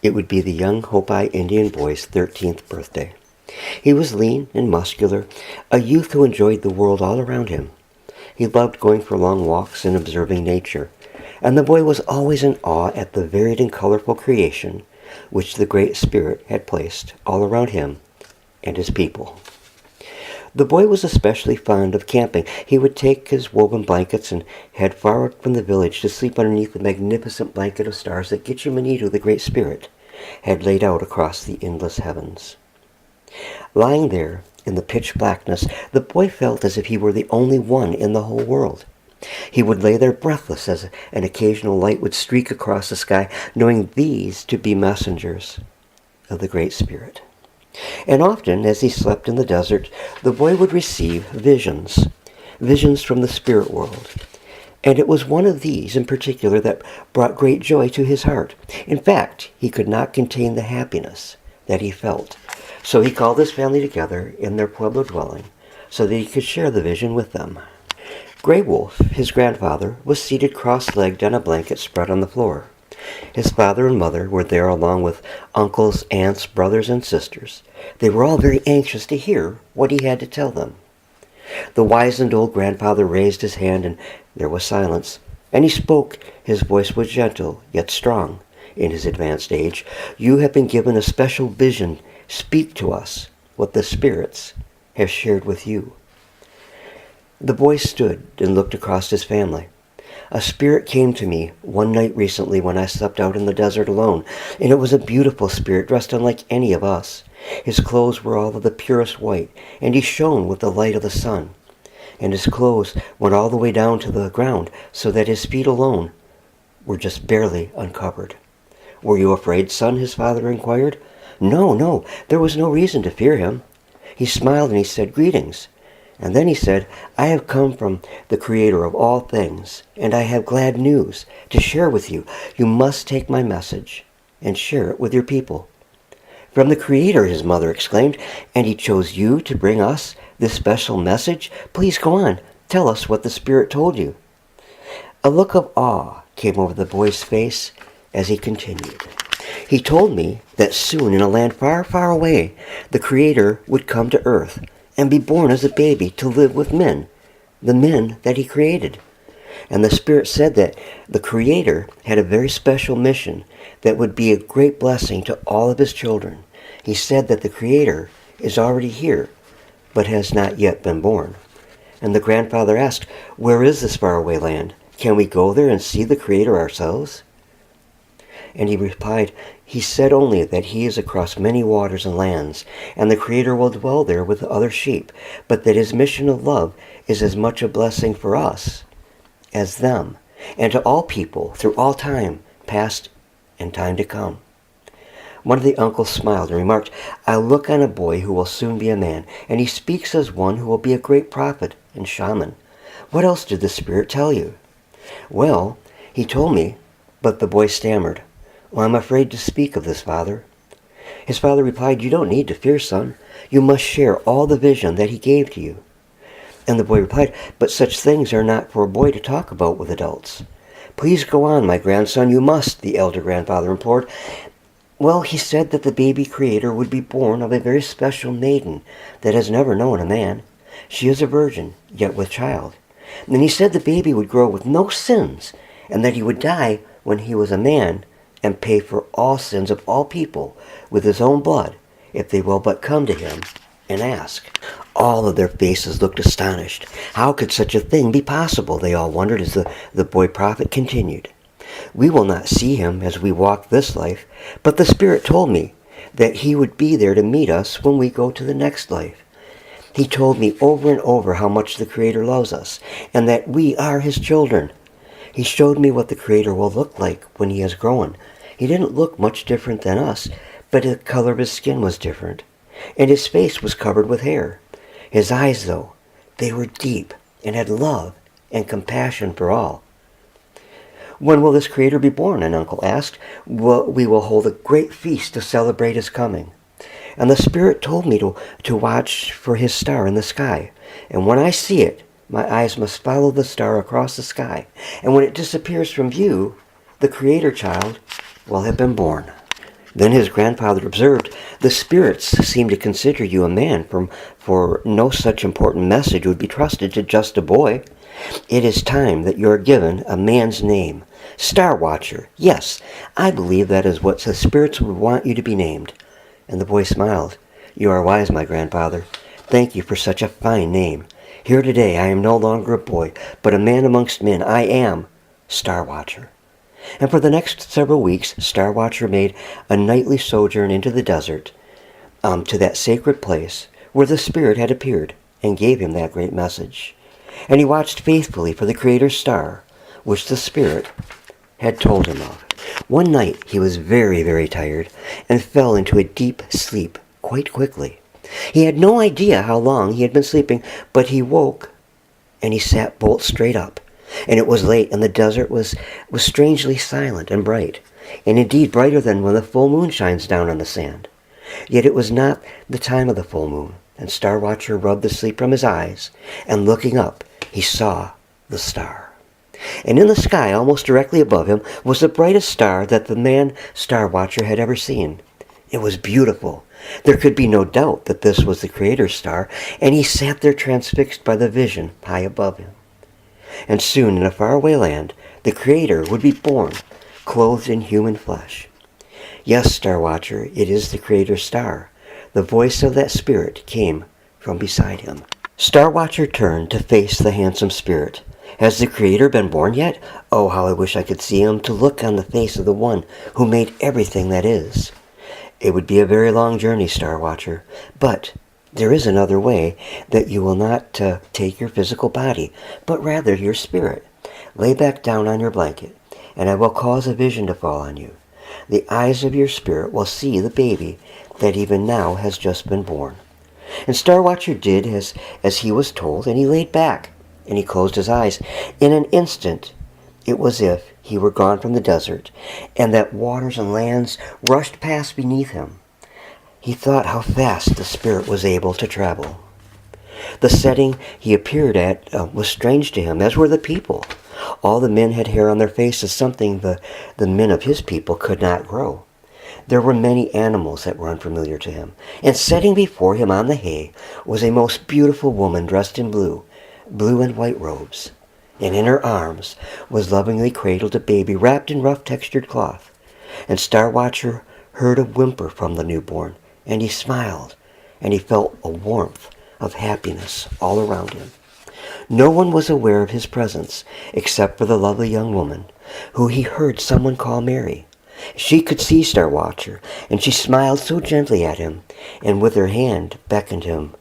It would be the young Hopi Indian boy's 13th birthday. He was lean and muscular, a youth who enjoyed the world all around him. He loved going for long walks and observing nature, and the boy was always in awe at the varied and colorful creation which the Great Spirit had placed all around him and his people. The boy was especially fond of camping. He would take his woven blankets and head far out from the village to sleep underneath the magnificent blanket of stars that Gitche-Manito, the Great Spirit, had laid out across the endless heavens. Lying there in the pitch blackness, the boy felt as if he were the only one in the whole world. He would lay there breathless as an occasional light would streak across the sky, knowing these to be messengers of the Great Spirit. And often, as he slept in the desert, the boy would receive visions from the spirit world. And it was one of these in particular that brought great joy to his heart. In fact, he could not contain the happiness that he felt. So he called his family together in their pueblo dwelling so that he could share the vision with them. Gray Wolf, his grandfather, was seated cross-legged on a blanket spread on the floor. His father and mother were there along with uncles, aunts, brothers, and sisters. They were all very anxious to hear what he had to tell them. The wizened old grandfather raised his hand, and there was silence. And he spoke. His voice was gentle, yet strong. In his advanced age, "You have been given a special vision. Speak to us what the spirits have shared with you." The boy stood and looked across his family. "A spirit came to me one night recently when I slept out in the desert alone, and it was a beautiful spirit dressed unlike any of us. His clothes were all of the purest white, and he shone with the light of the sun. And his clothes went all the way down to the ground, so that his feet alone were just barely uncovered." "Were you afraid, son?" his father inquired. No, there was no reason to fear him." He smiled and he said, "Greetings." And then he said, "I have come from the Creator of all things, and I have glad news to share with you. You must take my message and share it with your people." "From the Creator," his mother exclaimed, "and he chose you to bring us this special message? Please go on. Tell us what the Spirit told you." A look of awe came over the boy's face as he continued. "He told me that soon in a land far, far away, the Creator would come to earth and be born as a baby to live with men, the men that he created. And the Spirit said that the Creator had a very special mission that would be a great blessing to all of his children. He said that the Creator is already here, but has not yet been born." And the grandfather asked, "Where is this faraway land? Can we go there and see the Creator ourselves?" And he replied, "He said only that he is across many waters and lands, and the Creator will dwell there with other sheep, but that his mission of love is as much a blessing for us as them, and to all people through all time, past and time to come." One of the uncles smiled and remarked, "I look on a boy who will soon be a man, and he speaks as one who will be a great prophet and shaman. What else did the Spirit tell you?" "Well, he told me," but the boy stammered, "Well, I'm afraid to speak of this, Father." His father replied, "You don't need to fear, son. You must share all the vision that he gave to you." And the boy replied, "But such things are not for a boy to talk about with adults." "Please go on, my grandson, you must," the elder grandfather implored. "Well, he said that the baby Creator would be born of a very special maiden that has never known a man. She is a virgin, yet with child. And he said the baby would grow with no sins, and that he would die when he was a man and pay for all sins of all people with his own blood, if they will but come to him and ask." All of their faces looked astonished. How could such a thing be possible, they all wondered as the boy prophet continued. "We will not see him as we walk this life, but the Spirit told me that he would be there to meet us when we go to the next life. He told me over and over how much the Creator loves us, and that we are his children. He showed me what the Creator will look like when he has grown. He didn't look much different than us, but the color of his skin was different, and his face was covered with hair. His eyes, though, they were deep and had love and compassion for all." "When will this Creator be born?" an uncle asked. "We will hold a great feast to celebrate his coming. And the Spirit told me to watch for his star in the sky. And when I see it, my eyes must follow the star across the sky. And when it disappears from view, the Creator child will have been born." Then his grandfather observed, "The spirits seem to consider you a man, for no such important message would be trusted to just a boy. It is time that you are given a man's name. Star Watcher. Yes, I believe that is what the spirits would want you to be named." And the boy smiled. "You are wise, my grandfather. Thank you for such a fine name. Here today I am no longer a boy, but a man amongst men. I am Star Watcher." And for the next several weeks, Star Watcher made a nightly sojourn into the desert, to that sacred place where the Spirit had appeared and gave him that great message. And he watched faithfully for the Creator's star, which the Spirit had told him of. One night he was very, very tired and fell into a deep sleep quite quickly. He had no idea how long he had been sleeping, but he woke and he sat bolt straight up. And it was late, and the desert was strangely silent and bright, and indeed brighter than when the full moon shines down on the sand. Yet it was not the time of the full moon, and Star Watcher rubbed the sleep from his eyes, and looking up, he saw the star. And in the sky, almost directly above him, was the brightest star that the man Star Watcher had ever seen. It was beautiful. There could be no doubt that this was the Creator's star, and he sat there transfixed by the vision high above him. And soon, in a faraway land, the Creator would be born, clothed in human flesh. Yes, Star Watcher, it is the Creator's star. The voice of that Spirit came from beside him. Star Watcher turned to face the handsome Spirit. Has the Creator been born yet? Oh, how I wish I could see him, to look on the face of the one who made everything that is. It would be a very long journey, Star Watcher, but there is another way, that you will not take your physical body, but rather your spirit. Lay back down on your blanket, and I will cause a vision to fall on you. The eyes of your spirit will see the baby that even now has just been born." And Star Watcher did as he was told, and he laid back, and he closed his eyes. In an instant, it was as if he were gone from the desert, and that waters and lands rushed past beneath him. He thought how fast the Spirit was able to travel. The setting he appeared at was strange to him, as were the people. All the men had hair on their faces, something the men of his people could not grow. There were many animals that were unfamiliar to him, and setting before him on the hay was a most beautiful woman dressed in blue and white robes. And in her arms was lovingly cradled a baby wrapped in rough textured cloth. And Star Watcher heard a whimper from the newborn, and he smiled, and he felt a warmth of happiness all around him. No one was aware of his presence except for the lovely young woman, who he heard someone call Mary. She could see Star Watcher, and she smiled so gently at him, and with her hand beckoned him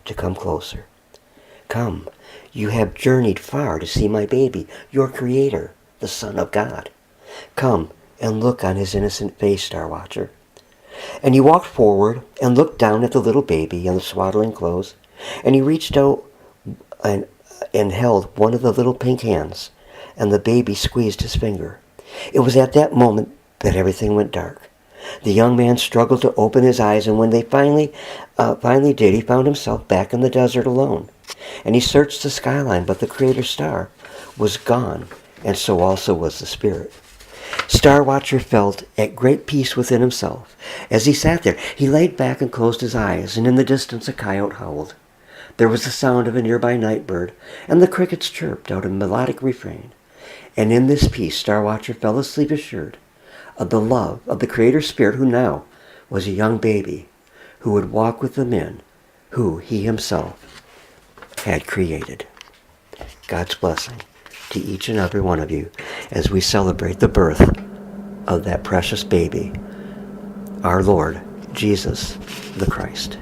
to come closer. "Come, you have journeyed far to see my baby, your Creator, the Son of God. Come and look on his innocent face, Star Watcher." And he walked forward and looked down at the little baby in the swaddling clothes, and he reached out and held one of the little pink hands, and the baby squeezed his finger. It was at that moment that everything went dark. The young man struggled to open his eyes, and when they finally did, he found himself back in the desert alone. And he searched the skyline, but the Creator's star was gone, and so also was the Spirit. Star Watcher felt at great peace within himself. As he sat there, he laid back and closed his eyes, and in the distance a coyote howled. There was the sound of a nearby night bird, and the crickets chirped out a melodic refrain. And in this peace Star Watcher fell asleep assured of the love of the Creator Spirit, who now was a young baby, who would walk with the men who he himself had created. God's blessing to each and every one of you as we celebrate the birth of that precious baby, our Lord Jesus the Christ.